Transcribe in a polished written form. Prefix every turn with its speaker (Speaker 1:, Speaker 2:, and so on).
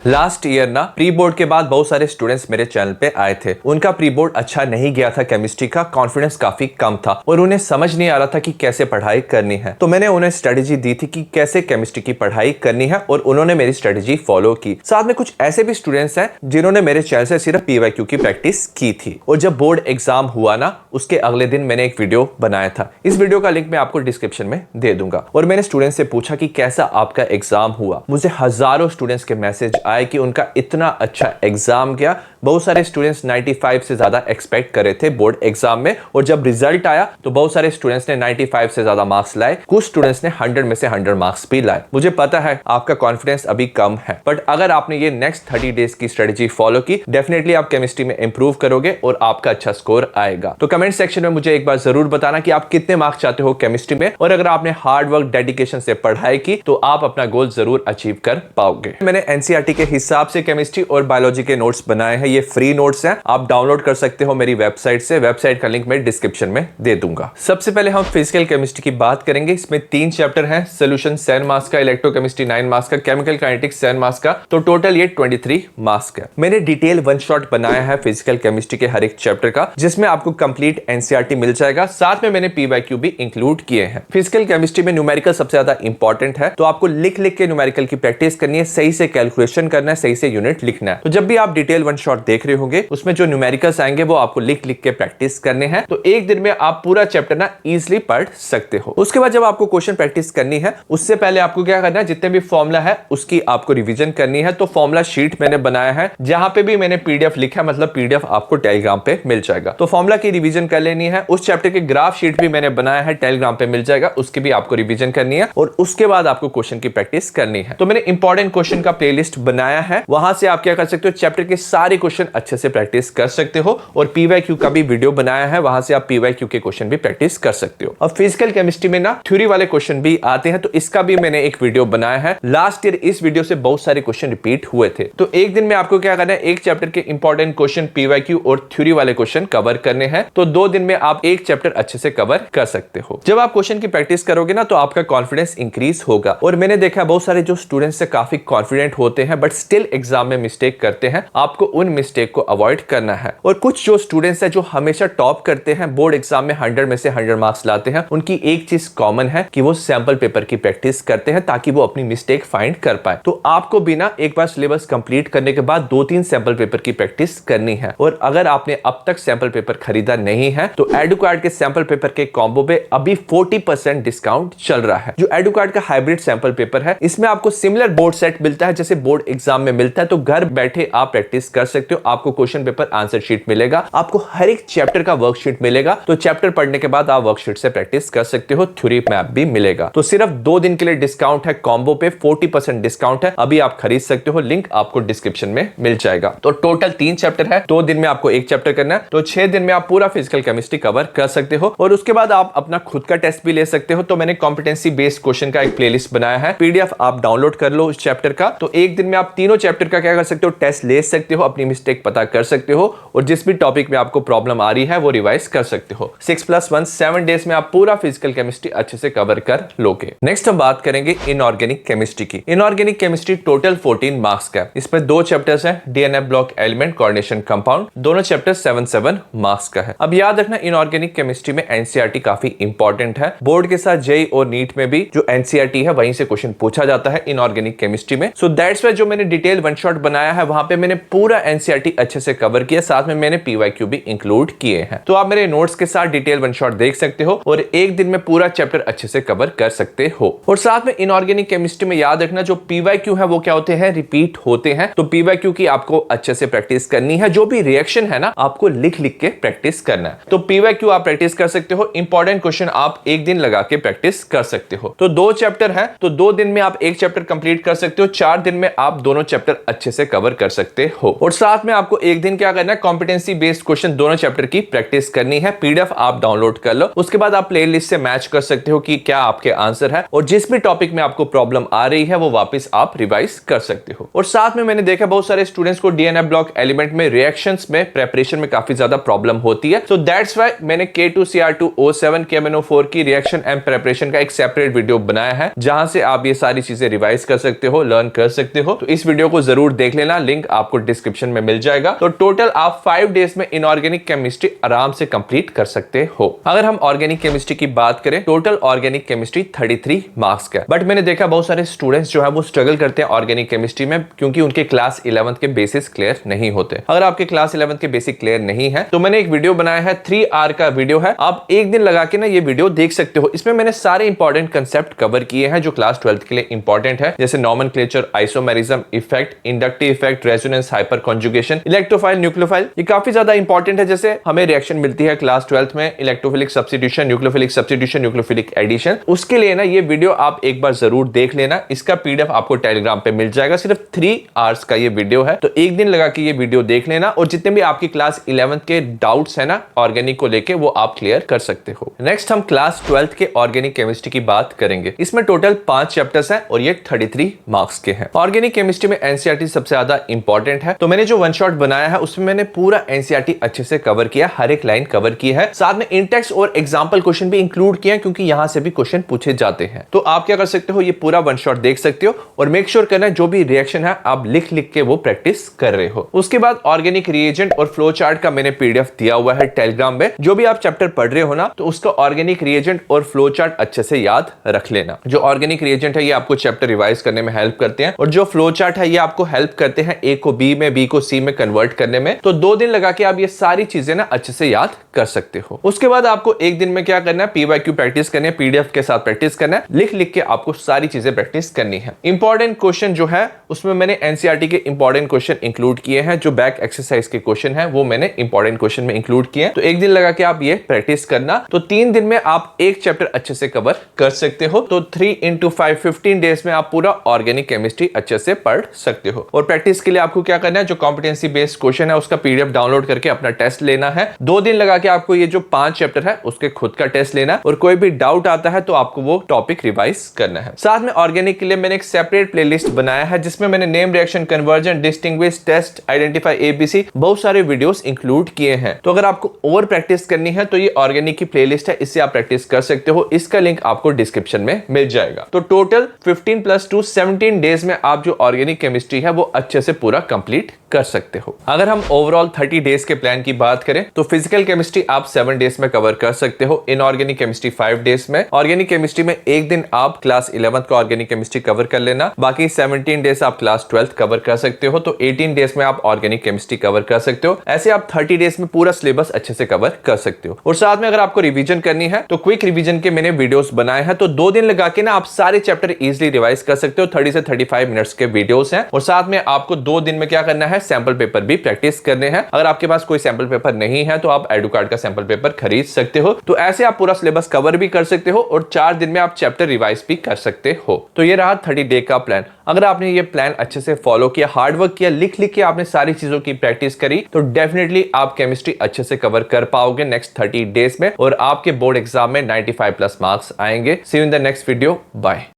Speaker 1: Last year ना pre board के बाद बहुत सारे स्टूडेंट्स मेरे चैनल पे आए थे। उनका प्री बोर्ड अच्छा नहीं गया था, केमिस्ट्री का कॉन्फिडेंस काफी कम था और उन्हें समझ नहीं आ रहा था कि कैसे पढ़ाई करनी है। तो मैंने उन्हें स्ट्रेटेजी दी थी कि कैसे केमिस्ट्री की पढ़ाई करनी है और उन्होंने मेरी स्ट्रेटेजी फॉलो की। साथ में कुछ ऐसे भी स्टूडेंट्स हैं जिन्होंने मेरे चैनल से सिर्फ पीवाईक्यू की प्रैक्टिस की थी। और जब बोर्ड एग्जाम हुआ ना, उसके अगले दिन मैंने एक वीडियो बनाया था। इस वीडियो का लिंक मैं आपको डिस्क्रिप्शन में दे दूंगा। और मैंने स्टूडेंट से पूछा कि कैसा आपका एग्जाम हुआ। मुझे हजारों स्टूडेंट्स के मैसेज आए कि उनका इतना अच्छा एग्जाम गया। बहुत सारे स्टूडेंट्स 95 से ज्यादा एक्सपेक्ट कर रहे थे बोर्ड एग्जाम में, और जब रिजल्ट आया तो बहुत सारे स्टूडेंट्स ने 95 से ज्यादा मार्क्स लाए। कुछ स्टूडेंट्स ने 100 में से 100 मार्क्स भी लाए। मुझे पता है आपका कॉन्फिडेंस अभी कम है, बट अगर आपने ये नेक्स्ट 30 डेज की स्ट्रेटेजी फॉलो की, डेफिनेटली आप केमिस्ट्री में इंप्रूव करोगे और आपका अच्छा स्कोर आएगा। तो कमेंट सेक्शन में मुझे एक बार जरूर बताना कि आप कितने मार्क्स चाहते हो केमिस्ट्री में, और अगर आपने हार्ड वर्क डेडिकेशन से पढ़ाई की तो आप अपना गोल जरूर अचीव कर पाओगे। मैंने एनसीईआरटी के हिसाब से केमिस्ट्री और बायोलॉजी के नोट्स बनाए हैं। ये फ्री नोट्स हैं, आप डाउनलोड कर सकते हो मेरी वेबसाइट से। वेबसाइट का लिंक मैं डिस्क्रिप्शन में दे दूंगा। सबसे पहले हम फिजिकल केमिस्ट्री की बात करेंगे। इसमें 3 चैप्टर हैं। सोल्यूशन 7 मार्क्स का, इलेक्ट्रोकेमिस्ट्री 9 मार्क्स का, केमिकल काइनेटिक्स 7 मार्क्स का। तो टोटल ये 23 मार्क्स का। मैंने डिटेल वन शॉट बनाया है फिजिकल केमिस्ट्री के हर एक चैप्टर का, जिसमें आपको कंप्लीट एनसीईआरटी मिल जाएगा। साथ में मैंने पीवाईक्यू भी इंक्लूड किए हैं। फिजिकल केमिस्ट्री में न्यूमेरिकल सबसे ज्यादा इंपॉर्टेंट है, तो आपको लिख लिख के न्यूमेरिकल की प्रैक्टिस करनी है, सही से कैलकुलेशन करना है, सही से यूनिट लिखना है। तो जब भी आप डिटेल वन शॉट देख रहे होंगे, उसमें जो न्यूमेरिकल्स आएंगे वो आपको लिख लिख के प्रैक्टिस करने हैं। तो एक दिन में आप पूरा चैप्टर ना इजीली पढ़ सकते हो। उसके बाद जब आपको क्वेश्चन प्रैक्टिस करनी है, उससे पहले आपको क्या करना है, जितने भी फॉर्मूला है उसकी आपको रिवीजन करनी है। तो फॉर्मूला शीट मैंने बनाया है, जहां पे भी मैंने पीडीएफ लिखा है, मतलब पीडीएफ आपको टेलीग्राम पे मिल जाएगा। तो फॉर्मूला की रिवीजन कर लेनी है। उस चैप्टर के ग्राफ शीट भी मैंने बनाया है, टेलीग्राम पे मिल जाएगा, उसकी भी आपको रिवीजन करनी है। और उसके बाद आपको क्वेश्चन की प्रैक्टिस करनी है। तो मैंने इंपॉर्टेंट क्वेश्चन का प्लेलिस्ट बनाया है, वहां से आप क्या कर सकते हो, चैप्टर के सारे क्वेश्चन अच्छे से प्रैक्टिस कर सकते हो। और पीवाईक्यू का भी वीडियो बनाया है, वहां से आप पीवाईक्यू के क्वेश्चन भी प्रैक्टिस कर सकते हो। और फिजिकल केमिस्ट्री में ना थ्योरी वाले क्वेश्चन भी आते हैं, तो इसका भी मैंने एक वीडियो बनाया है। लास्ट ईयर इस वीडियो से बहुत सारे क्वेश्चन रिपीट हुए थे। तो एक दिन में आपको क्या करना है, एक चैप्टर के इंपॉर्टेंट क्वेश्चन पीवाईक्यू और थ्योरी वाले क्वेश्चन कवर करने हैं। तो 2 दिन में आप एक चैप्टर अच्छे से कवर कर सकते हो। जब आप क्वेश्चन की प्रैक्टिस करोगे ना, तो आपका कॉन्फिडेंस इंक्रीज होगा। और मैंने देखा बहुत सारे जो स्टूडेंट्स से काफी कॉन्फिडेंट होते हैं, बट स्टिल एग्जाम में मिस्टेक करते हैं। आपको उन मिस्टेक को अवॉइड करना है। और कुछ जो स्टूडेंट्स हैं जो हमेशा टॉप करते हैं, बोर्ड एग्जाम में 100 में से 100 मार्क्स लाते हैं, उनकी एक चीज कॉमन है कि वो सैंपल पेपर की प्रैक्टिस करते हैं, ताकि वो अपनी मिस्टेक फाइंड कर पाए। तो आपको भी ना एक बार सिलेबस कंप्लीट करने के बाद 2-3 सैंपल पेपर की प्रैक्टिस करनी है। और अगर आपने अब तक सैंपल पेपर खरीदा नहीं है, तो एडुकार्ड के सैंपल पेपर के कॉम्बो पे अभी 40% डिस्काउंट चल रहा है। जो एडुकार्ड का हाइब्रिड सैंपल पेपर है, इसमें आपको सिमिलर बोर्ड सेट मिलता है जैसे बोर्ड एग्जाम में मिलता है। तो घर बैठे आप प्रैक्टिस कर सकते हो। आपको क्वेश्चन पेपर आंसर शीट मिलेगा, आपको हर एक चैप्टर का वर्कशीट मिलेगा। तो चैप्टर पढ़ने के बाद आप वर्कशीट से प्रैक्टिस कर सकते हो। थ्योरी मैप भी मिलेगा। तो सिर्फ 2 दिन के लिए डिस्काउंट है, कॉम्बो पे 40% डिस्काउंट है। अभी आप खरीद सकते हो, लिंक आपको डिस्क्रिप्शन में मिल जाएगा। तो टोटल 3 चैप्टर है, 2 दिन में आपको एक चैप्टर करना है। तो 6 दिन में आप पूरा फिजिकल केमिस्ट्री कवर कर सकते हो। और उसके बाद आप अपना खुद का टेस्ट भी ले सकते हो। तो मैंने कॉम्पिटेंसी बेस्ड क्वेश्चन का एक प्लेलिस्ट बनाया है, पीडीएफ आप डाउनलोड कर लो उस चैप्टर का। तो एक दिन में आप तीनों चैप्टर का क्या कर सकते हो, टेस्ट ले सकते हो, अपनी मिस्टेक पता कर सकते हो, और जिस भी टॉपिक में आपको प्रॉब्लम आ रही है वो रिवाइज कर सकते हो। 6+1 7 डेज में आप पूरा फिजिकल केमिस्ट्री अच्छे से कवर कर लोगे। नेक्स्ट हम बात करेंगे इनऑर्गेनिक केमिस्ट्री की। इनऑर्गेनिक केमिस्ट्री टोटल 14 मार्क्स का। इसमें 2 चैप्टर्स हैं, DNA block element coordination compound. दोनों चैप्टर 7-7 मार्क्स का है। अब याद रखना, इनऑर्गेनिक केमिस्ट्री में एनसीईआरटी काफी इंपॉर्टेंट है। बोर्ड के साथ जेईई और नीट में भी जो एनसीईआरटी है, वहीं से क्वेश्चन पूछा जाता है इनऑर्गेनिक केमिस्ट्री में। सो दैट्स व्हाई जो मैंने डिटेल वन शॉट बनाया है, वहां पे मैंने पूरा एनसीईआरटी अच्छे से कवर किया। साथ में मैंने पीवाईक्यू भी इंक्लूड किए हैं। तो आप मेरे नोट्स के साथ डिटेल वन शॉट देख सकते हो और एक दिन में पूरा चैप्टर अच्छे से कवर कर सकते हो। और साथ में इनऑर्गेनिक केमिस्ट्री में याद रखना, जो पीवाईक्यू है वो क्या होते हैं, रिपीट होते हैं। तो पीवाईक्यू की आपको अच्छे से प्रैक्टिस करनी है। जो भी रिएक्शन है ना, आपको लिख लिख के प्रैक्टिस करना है। तो पीवाईक्यू आप प्रैक्टिस कर सकते हो। इंपॉर्टेंट क्वेश्चन आप एक दिन लगा के प्रैक्टिस कर सकते हो। तो 2 चैप्टर है, तो 2 दिन में आप एक चैप्टर कंप्लीट कर सकते हो। 4 दिन में आप दोनों चैप्टर अच्छे से कवर कर सकते हो। और साथ में आपको एक दिन क्या करना है, कॉम्पिटेंसी बेस्ड क्वेश्चन दोनों चैप्टर की प्रैक्टिस करनी है। पीडीएफ आप डाउनलोड कर लो। उसके बाद आप प्लेलिस्ट से मैच कर सकते हो कि क्या आपके आंसर है, और जिस भी टॉपिक में आपको प्रॉब्लम आ रही है वो वापस आप रिवाइज कर सकते हो। और साथ में मैंने देखा बहुत सारे स्टूडेंट्स को डीएनए ब्लॉक एलिमेंट में रिएक्शंस में प्रेपरेशन में काफी ज्यादा प्रॉब्लम होती है। सो दैट्स व्हाई मैंने K2Cr2O7 KMnO4 की रिएक्शन एंड प्रेपरेशन का एक सेपरेट वीडियो बनाया है, जहां से आप ये सारी चीजें रिवाइज कर सकते हो, लर्न कर सकते हो। तो इस वीडियो को जरूर देख लेना, लिंक आपको डिस्क्रिप्शन में मिल जाएगा। तो टोटल आप 5 डेज में इनऑर्गेनिक केमिस्ट्री आराम से कंप्लीट कर सकते हो। अगर हम ऑर्गेनिक केमिस्ट्री की बात करें, टोटल ऑर्गेनिक केमिस्ट्री 33 मार्क्स का, बट मैंने देखा बहुत सारे स्टूडेंट्स जो है वो स्ट्रगल करते हैं ऑर्गेनिक केमिस्ट्री में, क्योंकि उनके क्लास 11th के बेसिस क्लियर नहीं होते। अगर आपके क्लास 11th के बेसिक क्लियर नहीं है तो मैंने एक वीडियो बनाया है, 3R का वीडियो है, आप एक दिन लगा के ना ये वीडियो देख सकते हो। इसमें मैंने सारे इंपॉर्टेंट कंसेप्ट कवर किए हैं जो क्लास 12th के लिए इंपॉर्टेंट है, जैसे nomenclature, isomerism, effect, inductive effect, resonance, hyper conjugation, electrophile, nucleophile. ये काफी ज्यादा इंपॉर्टेंट है। जैसे हमें रिएक्शन मिलती है क्लास 12th में, electrophilic substitution, nucleophilic substitution, nucleophilic addition, उसके लिए ना ये वीडियो आप एक बार जरूर देख लेना। इसका पीडीएफ आपको टेलीग्राम पे मिल जाएगा, सिर्फ 3 आवर्स का ये वीडियो है, तो एक दिन लगा के ये वीडियो देख लेना और जितने भी आपकी क्लास 11th के डाउट्स है ना ऑर्गेनिक को लेके, वो आप क्लियर कर सकते हो। नेक्स्ट हम क्लास 12th के ऑर्गेनिक केमिस्ट्री की बात करेंगे। इसमें टोटल 5 चैप्टर्स हैं और ये 33 मार्क्स के हैं। ऑर्गेनिक केमिस्ट्री में एनसीईआरटी सबसे ज्यादा इंपॉर्टेंट है, तो मैंने जो वन शॉट बनाया है उसमें मैंने पूरा एनसीईआरटी अच्छे से कवर किया, हर एक लाइन कवर की है, साथ में इंटेक्स्ट और एग्जाम्पल क्वेश्चन भी इंक्लूड किया, क्योंकि यहां से भी क्वेश्चन पूछे जाते हैं। तो आप क्या कर सकते हो, ये पूरा वन शॉट देख सकते हो और मेक श्योर करना जो भी रिएक्शन है आप लिख लिख के वो प्रैक्टिस कर रहे हो। उसके बाद ऑर्गेनिक रिएजेंट और फ्लो चार्ट का मैंने पीडीएफ दिया हुआ है टेलीग्राम में। जो भी आप चैप्टर पढ़ रहे हो ना, तो उसका ऑर्गेनिक रिएजेंट और फ्लो चार्ट अच्छे से याद रख लेना। जो ऑर्गेनिक रिएजेंट है ये आपको चैप्टर रिवाइज करने में हेल्प करते हैं और जो फ्लो चार्ट है ये आपको हेल्प करते हैं ए को बी में, बी को सी में कन्वर्ट करने में। तो 2 दिन लगा के आप ये सारी चीजें ना अच्छे से याद कर सकते हो। उसके बाद आपको एक दिन में क्या करना है, पीवाईक्यू प्रैक्टिस करनी है, पीडीएफ के साथ प्रैक्टिस करना है, लिख लिख के आपको सारी चीजें प्रैक्टिस करनी है। इंपॉर्टेंट क्वेश्चन जो है उसमें मैंने एनसीईआरटी के इंपॉर्टेंट क्वेश्चन इंक्लूड किए हैं, जो बैक एक्सरसाइज के क्वेश्चन है वो मैंने इंपॉर्टेंट क्वेश्चन में इंक्लूड किए हैं। तो एक दिन लगा के आप ये प्रैक्टिस करना, तो 3 दिन में आप एक चैप्टर अच्छे से कवर कर सकते हो। तो 3 × 5 15 डेज में आप पूरा ऑर्गेनिक केमिस्ट्री अच्छे से पढ़ सकते हो। और प्रैक्टिस के लिए आपको क्या करना है, जो कॉम्पिटेंसी बेस्ड क्वेश्चन है उसका पीडीएफ डाउनलोड करके अपना टेस्ट लेना है। 2 दिन लगा के आपको ये जो 5 चैप्टर है उसके खुद का टेस्ट लेना है और कोई भी डाउट आता है तो आपको वो टॉपिक रिवाइज करना है। साथ में ऑर्गेनिक के लिए मैंने एक सेपरेट प्लेलिस्ट बनाया है जिसमें मैंने name, reaction, conversion, distinguish, test, identify, ABC बहुत सारे वीडियोस इंक्लूड किए हैं। तो अगर आपको और प्रैक्टिस करनी है तो ये ऑर्गेनिक की प्लेलिस्ट है, इससे आप प्रैक्टिस कर सकते हो। इसका लिंक आपको डिस्क्रिप्शन में मिल जाएगा। तो टोटल 15 + 2 17 डेज में आप जो ऑर्गेनिक केमिस्ट्री है वो अच्छे से पूरा कंप्लीट कर सकते हो। अगर हम ओवरऑल 30 डेज के प्लान की बात करें तो फिजिकल केमिस्ट्री आप 7 डेज में कवर कर सकते हो, इनऑर्गेनिक केमिस्ट्री 5 डेज में, ऑर्गेनिक केमिस्ट्री में एक दिन आप क्लास 11th का ऑर्गेनिक केमिस्ट्री कवर कर लेना, बाकी 17 डेज आप क्लास 12th कवर कर सकते हो। तो 18 डेज में आप ऑर्गेनिक केमिस्ट्री कवर कर सकते हो। ऐसे आप 30 डेज में पूरा सिलेबस अच्छे से कवर कर सकते हो। और साथ में अगर आपको रिवीजन करनी है तो क्विक रिवीजन के मैंने वीडियोस बनाए हैं, तो 2 दिन लगा के ना आप सारे चैप्टर इजीली रिवाइज कर सकते हो। 30 से 35 मिनट्स के वीडियोस हैं और साथ में आपको 2 दिन में क्या करना है, सैंपल पेपर भी प्रैक्टिस करने हैं। अगर आपके पास कोई सैंपल पेपर नहीं है तो आप एडुकार्ड का सैंपल पेपर खरीद सकते हो। तो ऐसे आप पूरा सिलेबस कवर भी कर सकते हो और 4 दिन में आप चैप्टर रिवाइज भी कर सकते हो। तो ये रहा 30 डे का प्लान। अगर आपने ये प्लान अच्छे से फॉलो किया, हार्डवर्क किया, लिख लिख के आपने सारी चीजों की प्रैक्टिस करी, तो डेफिनेटली आप केमिस्ट्री अच्छे से कवर कर पाओगे नेक्स्ट 30 डेज में और आपके बोर्ड एग्जाम में 95+ मार्क्स आएंगे। See you in the next video, bye.